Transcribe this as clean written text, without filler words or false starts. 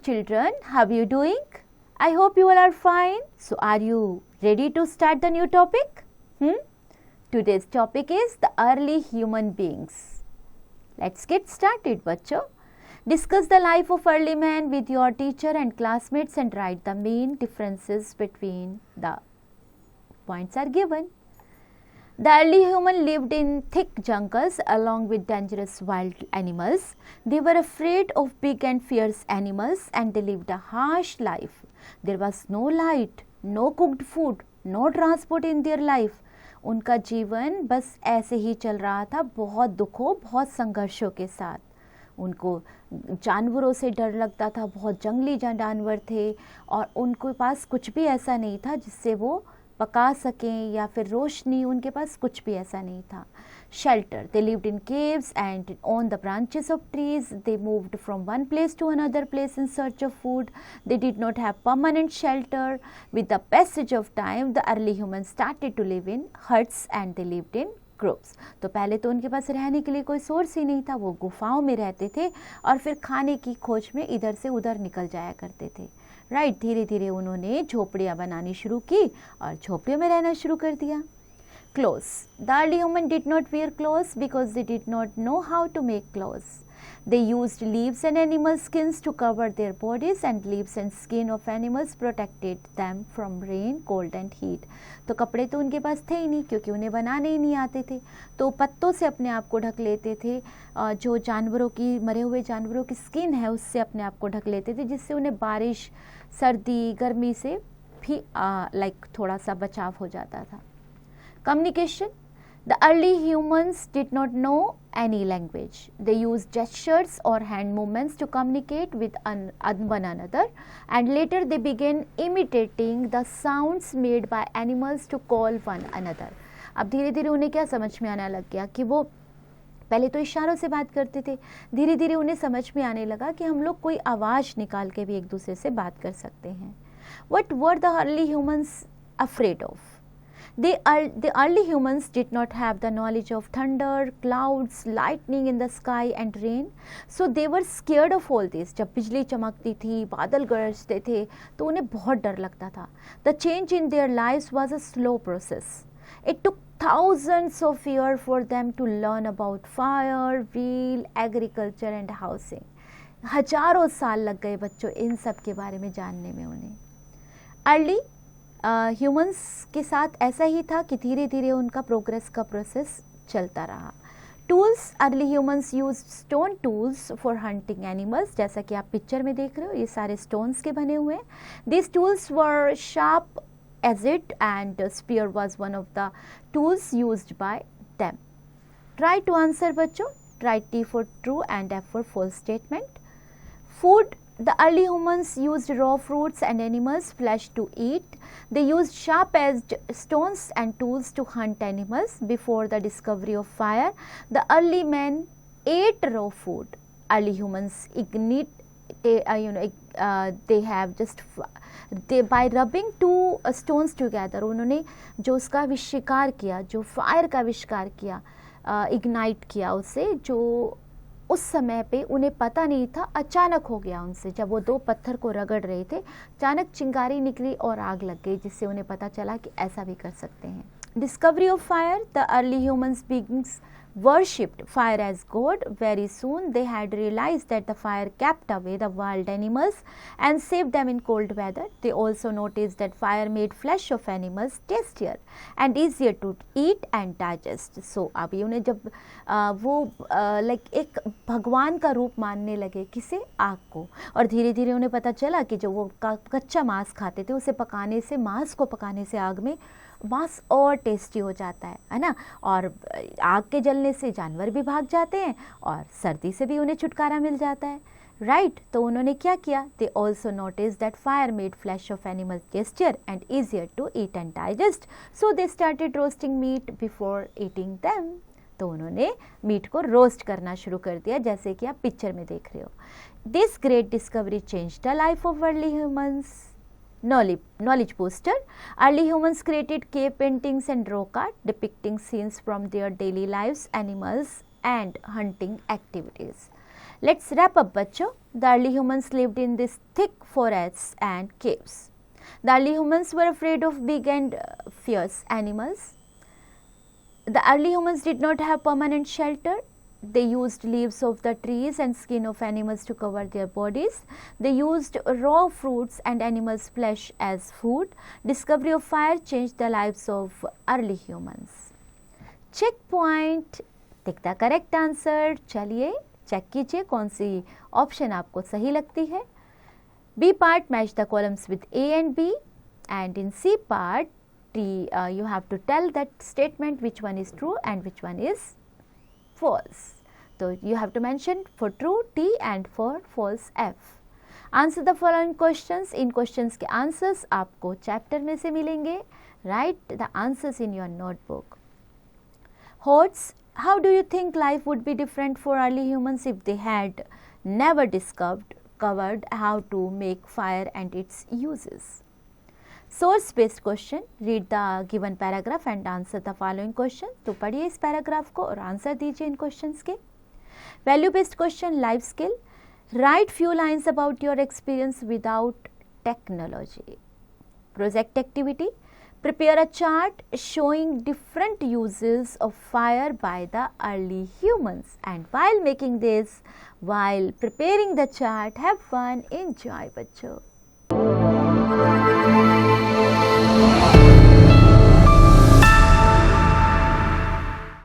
children, how are you doing? I hope you all are fine. So are you ready to start the new topic? Today's topic is the early human beings. Let's get started, bachcho. Discuss the life of early man with your teacher and classmates and write the main differences between the points are given. The early human lived in thick jungles along with dangerous wild animals. They were afraid of big and fierce animals and they lived a harsh life. There was no light, no cooked food, no transport in their life. उनका जीवन बस ऐसे ही चल रहा था, बहुत दुखों, बहुत संघर्षों के साथ. उनको जानवरों से डर लगता था, बहुत जंगली जानवर थे और उनके पास कुछ भी ऐसा नहीं था जिससे वो पका सकें या फिर रोशनी, उनके पास कुछ भी ऐसा नहीं था. Shelter. They lived in caves and on the branches of trees. They moved from one place to another place in search of food. They did not have permanent shelter. With the passage of time, the early humans started to live in huts and they lived in groups. तो पहले तो उनके पास रहने के लिए कोई source ही नहीं था, वो गुफाओं में रहते थे और फिर खाने की खोज में इधर से उधर निकल जाया करते थे. राइट. धीरे धीरे उन्होंने झोपड़ियाँ बनानी शुरू की और झोपड़ियों में रहना शुरू कर दिया. Clothes. The early human did not wear clothes because they did not know how to make clothes. They used leaves and animal skins to cover their bodies and leaves and skin of animals protected them from rain, cold and heat. तो कपड़े तो उनके पास थे ही नहीं क्योंकि उन्हें बनाने ही नहीं आते थे, तो पत्तों से अपने आप को ढक लेते थे. जो जानवरों की, मरे हुए जानवरों की स्किन है उससे अपने आप को ढक लेते थे जिससे उन्हें बारिश, सर्दी, गर्मी से भी थोड़ा सा बचाव हो जाता था. Communication. The early humans did not know any language. They used gestures or hand movements to communicate with one another and later they began imitating the sounds made by animals to call one another. अब धीरे धीरे उन्हें क्या समझ में आने लग गया कि वो पहले तो इशारों से बात करते थे, धीरे धीरे उन्हें समझ में आने लगा कि हम लोग कोई आवाज़ निकाल के भी एक दूसरे से बात कर सकते हैं. What were the early humans afraid of? The early humans did not have the knowledge of thunder, clouds, lightning in the sky and rain. So they were scared of all this. जब बिजली चमकती थी, बादल गरजते थे तो उन्हें बहुत डर लगता था. The change in their lives was a slow process. It took thousands of years for them to learn about fire, wheel, agriculture and housing. हजारों साल लग गए बच्चों इन सब के बारे में जानने में उन्हें. Early ह्यूमंस के साथ ऐसा ही था कि धीरे धीरे उनका प्रोग्रेस का प्रोसेस चलता रहा. Tools. Early humans use stone tools for hunting animals. जैसा कि आप पिक्चर में देख रहे हो, ये सारे स्टोन्स के बने हुए हैं. This tools were sharp edge it and spear was one of the tools used by them. Try to answer बच्चों. Right T for true and F for false statement. Food. The early humans used raw fruits and animals' flesh to eat. They used sharp-edged stones and tools to hunt animals. Before the discovery of fire, the early men ate raw food. Early humans by rubbing two stones together, उन्होंने जो उसका आविष्कार किया, जो fire का आविष्कार किया, ignite किया उससे, जो उस समय पे उन्हें पता नहीं था, अचानक हो गया उनसे. जब वो दो पत्थर को रगड़ रहे थे, अचानक चिंगारी निकली और आग लग गई जिससे उन्हें पता चला कि ऐसा भी कर सकते हैं. Discovery of fire. The early humans beings worshipped fire as god. Very soon they had realized that the fire kept away the wild animals and saved them in cold weather. They also noticed that fire made flesh of animals tastier and easier to eat and digest. So अभी उन्हें जब वो एक भगवान का रूप मानने लगे, किसे? आग को. और धीरे धीरे उन्हें पता चला कि जो वो कच्चा मांस खाते थे, उसे पकाने से, मांस को पकाने से आग में मांस और टेस्टी हो जाता है ना. और आग के जलने से जानवर भी भाग जाते हैं और सर्दी से भी उन्हें छुटकारा मिल जाता है. राइट. तो उन्होंने क्या किया? They also notice that fire made flesh of animal tastier and easier to eat and digest. So they started roasting meat before eating them. तो उन्होंने मीट को रोस्ट करना शुरू कर दिया, जैसे कि आप पिक्चर में देख रहे हो. This great discovery change the life of early humans. Knowledge booster. Early humans created cave paintings and rock art depicting scenes from their daily lives, animals and hunting activities. Let's wrap up बच्चों. The early humans lived in these thick forests and caves. The early humans were afraid of big and fierce animals. The early humans did not have permanent shelter. They used leaves of the trees and skin of animals to cover their bodies. They used raw fruits and animals' flesh as food. Discovery of fire changed the lives of early humans. Checkpoint. Take the correct answer. चलिए check कीजिए कौन C option आपको सही लगती है. B part, match the columns with A and B, and in C part you have to tell that statement which one is true and which one is false. So you have to mention for true T and for false F. Answer the following questions. In questions के answers आपको chapter में से मिलेंगे. Write the answers in your notebook. Hots, how do you think life would be different for early humans if they had never discovered how to make fire and its uses? Source based question. Read the given paragraph and answer the following question. तो पढ़िए इस paragraph को और answer दीजिए इन questions के. Value based question. Life skill. Right few lines about your experience without technology. Project activity. Prepare a chart showing different uses of fire by the early humans. And while preparing the chart, have fun, enjoy बच्चों.